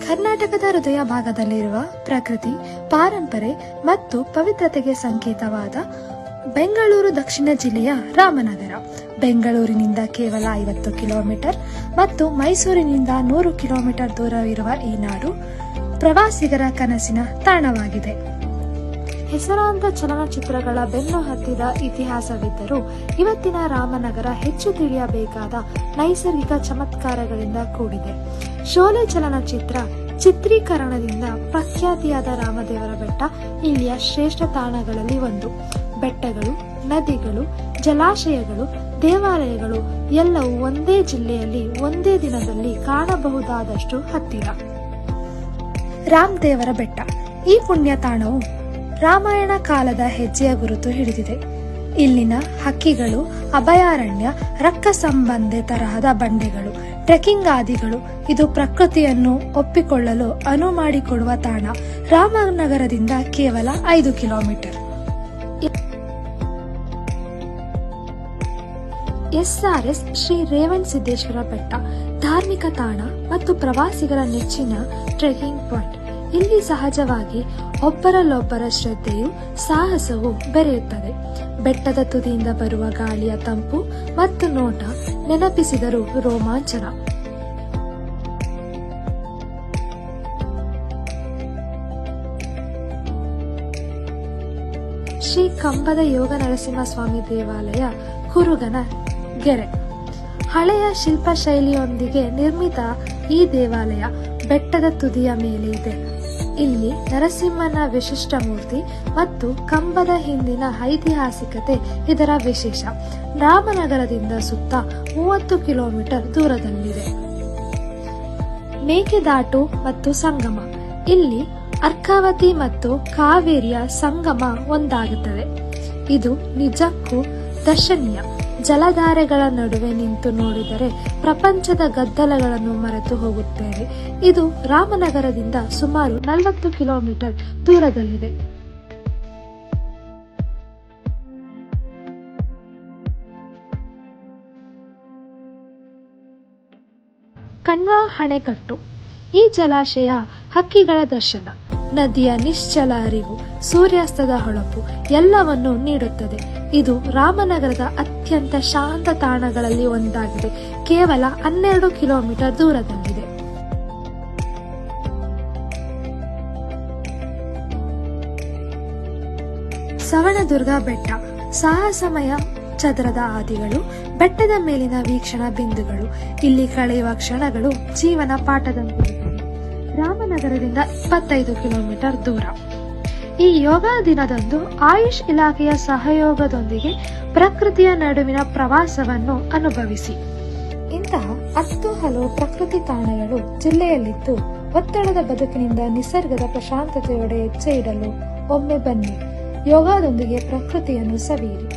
ಕರ್ನಾಟಕದ ಹೃದಯ ಭಾಗದಲ್ಲಿರುವ ಪ್ರಕೃತಿ, ಪಾರಂಪರೆ ಮತ್ತು ಪವಿತ್ರತೆಗೆ ಸಂಕೇತವಾದ ಬೆಂಗಳೂರು ದಕ್ಷಿಣ ಜಿಲ್ಲೆಯ ರಾಮನಗರ. ಬೆಂಗಳೂರಿನಿಂದ ಕೇವಲ 50 ಕಿಲೋಮೀಟರ್ ಮತ್ತು ಮೈಸೂರಿನಿಂದ 100 ಕಿಲೋಮೀಟರ್ ದೂರವಿರುವ ಈ ನಾಡು ಪ್ರವಾಸಿಗರ ಕನಸಿನ ತಾಣವಾಗಿದೆ. ಹೆಸರಾಂತ ಚಲನಚಿತ್ರಗಳ ಬೆನ್ನು ಹತ್ತಿದ ಇತಿಹಾಸವಿದ್ದರೂ ಇವತ್ತಿನ ರಾಮನಗರ ಹೆಚ್ಚು ತಿಳಿಯಬೇಕಾದ ನೈಸರ್ಗಿಕ ಚಮತ್ಕಾರಗಳಿಂದ ಕೂಡಿದೆ. ಶೋಲೆ ಚಲನಚಿತ್ರ ಚಿತ್ರೀಕರಣದಿಂದ ಪ್ರಖ್ಯಾತಿಯಾದ ರಾಮದೇವರ ಬೆಟ್ಟ ಇಲ್ಲಿಯ ಶ್ರೇಷ್ಠ ತಾಣಗಳಲ್ಲಿ ಒಂದು. ಬೆಟ್ಟಗಳು, ನದಿಗಳು, ಜಲಾಶಯಗಳು, ದೇವಾಲಯಗಳು ಎಲ್ಲವೂ ಒಂದೇ ಜಿಲ್ಲೆಯಲ್ಲಿ ಒಂದೇ ದಿನದಲ್ಲಿ ಕಾಣಬಹುದಾದಷ್ಟು ಹತ್ತಿರ. ರಾಮದೇವರ ಬೆಟ್ಟ. ಈ ಪುಣ್ಯ ತಾಣವು ರಾಮಾಯಣ ಕಾಲದ ಹೆಜ್ಜೆಯ ಗುರುತು ಹಿಡಿದಿದೆ. ಇಲ್ಲಿನ ಹಕ್ಕಿಗಳು, ಅಭಯಾರಣ್ಯ, ರಕ್ಕ ಸಂಬಂಧಿ ತರಹದ ಬಂಡೆಗಳು, ಟ್ರೆಕ್ಕಿಂಗ್ ಆದಿಗಳು ಇದು ಪ್ರಕೃತಿಯನ್ನು ಒಪ್ಪಿಕೊಳ್ಳಲು ಅನುವು ಮಾಡಿಕೊಡುವ ತಾಣ. ರಾಮನಗರದಿಂದ ಕೇವಲ 5 ಕಿಲೋಮೀಟರ್. SRS ಶ್ರೀ ರೇವಣಸಿದ್ದೇಶ್ವರ ಬೆಟ್ಟ ಧಾರ್ಮಿಕ ತಾಣ ಮತ್ತು ಪ್ರವಾಸಿಗರ ನೆಚ್ಚಿನ ಟ್ರೆಕ್ಕಿಂಗ್ ಪಾಯಿಂಟ್. ಇಲ್ಲಿ ಸಹಜವಾಗಿ ಒಬ್ಬರಲ್ಲೊಬ್ಬರ ಶ್ರದ್ಧೆಯು ಸಾಹಸವೂ ಬೆರೆಯುತ್ತದೆ. ಬೆಟ್ಟದ ತುದಿಯಿಂದ ಬರುವ ಗಾಳಿಯ ತಂಪು ಮತ್ತು ನೋಟ ನೆನಪಿಸಿದರೂ ರೋಮಾಂಚನ. ಶ್ರೀ ಕಂಬದ ಯೋಗ ನರಸಿಂಹಸ್ವಾಮಿ ದೇವಾಲಯ, ಕುರುಗನ ಗೆರೆ. ಹಳೆಯ ಶಿಲ್ಪಶೈಲಿಯೊಂದಿಗೆ ನಿರ್ಮಿತ ಈ ದೇವಾಲಯ ಬೆಟ್ಟದ ತುದಿಯ ಮೇಲೆ ಇದೆ. ಇಲ್ಲಿ ನರಸಿಂಹನ ವಿಶಿಷ್ಟ ಮೂರ್ತಿ ಮತ್ತು ಕಂಬದ ಹಿಂದಿನ ಐತಿಹಾಸಿಕತೆ ಇದರ ವಿಶೇಷ. ರಾಮನಗರದಿಂದ ಸುತ್ತ 30 ಕಿಲೋಮೀಟರ್ ದೂರದಲ್ಲಿದೆ. ಮೇಕೆದಾಟು ಮತ್ತು ಸಂಗಮ. ಇಲ್ಲಿ ಅರ್ಕಾವತಿ ಮತ್ತು ಕಾವೇರಿಯ ಸಂಗಮ ಒಂದಾಗುತ್ತದೆ. ಇದು ನಿಜಕ್ಕೂ ದರ್ಶನೀಯ. ಜಲಧಾರೆಗಳ ನಡುವೆ ನಿಂತು ನೋಡಿದರೆ ಪ್ರಪಂಚದ ಗದ್ದಲಗಳನ್ನು ಮರೆತು ಹೋಗುತ್ತೇವೆ. ಇದು ರಾಮನಗರದಿಂದ ಸುಮಾರು 40 ಕಿಲೋಮೀಟರ್ ದೂರದಲ್ಲಿದೆ. ಕಣ್ವ ಅಣೆಕಟ್ಟು. ಈ ಜಲಾಶಯ ಹಕ್ಕಿಗಳ ದರ್ಶನ, ನದಿಯ ನಿಶ್ಚಲ ಹರಿವು, ಸೂರ್ಯಾಸ್ತದ ಹೊಳಪು ಎಲ್ಲವನ್ನೂ ನೀಡುತ್ತದೆ. ಇದು ರಾಮನಗರದ ಅತ್ಯಂತ ಶಾಂತ ತಾಣಗಳಲ್ಲಿ ಒಂದಾಗಿದೆ. ಕೇವಲ 12 ಕಿಲೋಮೀಟರ್ ದೂರದಲ್ಲಿದೆ. ಸವಣದುರ್ಗ ಬೆಟ್ಟ. ಸಾಹಸಮಯ ಚದರದ ಹಾದಿಗಳು, ಬೆಟ್ಟದ ಮೇಲಿನ ವೀಕ್ಷಣಾ ಬಿಂದುಗಳು, ಇಲ್ಲಿ ಕಳೆಯುವ ಕ್ಷಣಗಳು ಜೀವನ ಪಾಠದಂತಿರುತ್ತವೆ. ರಾಮನಗರದಿಂದ 25 ಕಿಲೋಮೀಟರ್ ದೂರ. ಈ ಯೋಗ ದಿನದಂದು ಆಯುಷ್ ಇಲಾಖೆಯ ಸಹಯೋಗದೊಂದಿಗೆ ಪ್ರಕೃತಿಯ ನಡುವಿನ ಪ್ರವಾಸವನ್ನು ಅನುಭವಿಸಿ. ಇಂತಹ 10 ಹಲವು ಪ್ರಕೃತಿ ತಾಣಗಳು ಜಿಲ್ಲೆಯಲ್ಲಿದ್ದು, ಒತ್ತಡದ ಬದುಕಿನಿಂದ ನಿಸರ್ಗದ ಪ್ರಶಾಂತತೆಯೊಡೆ ಹೆಜ್ಜೆ ಇಡಲು ಒಮ್ಮೆ ಬನ್ನಿ. ಯೋಗದೊಂದಿಗೆ ಪ್ರಕೃತಿಯನ್ನು ಸವಿಯಿರಿ.